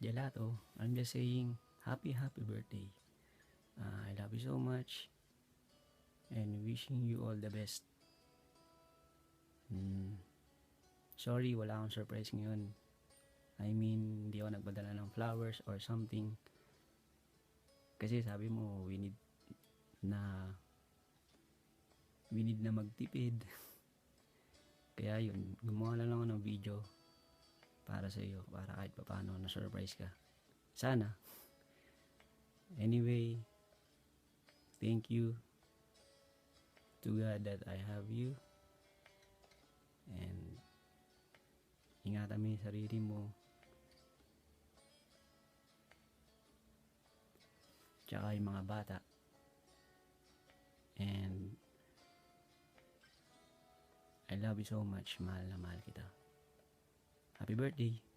gelato. I'm just saying, happy birthday. I love you so much and wishing you all the best. Sorry, wala akong surprise ngayon. I mean, hindi ako nagpadala ng flowers or something. Kasi sabi mo, we need na magtipid. Kaya yun, gumawa lang ako ng video para sa iyo, para kahit paano na-surprise ka. Sana. Anyway, thank you to God that I have you. And ingatan mo yung sarili mo. Tsaka yung mga bata. And I love you so much. Mahal na mahal kita. Happy birthday.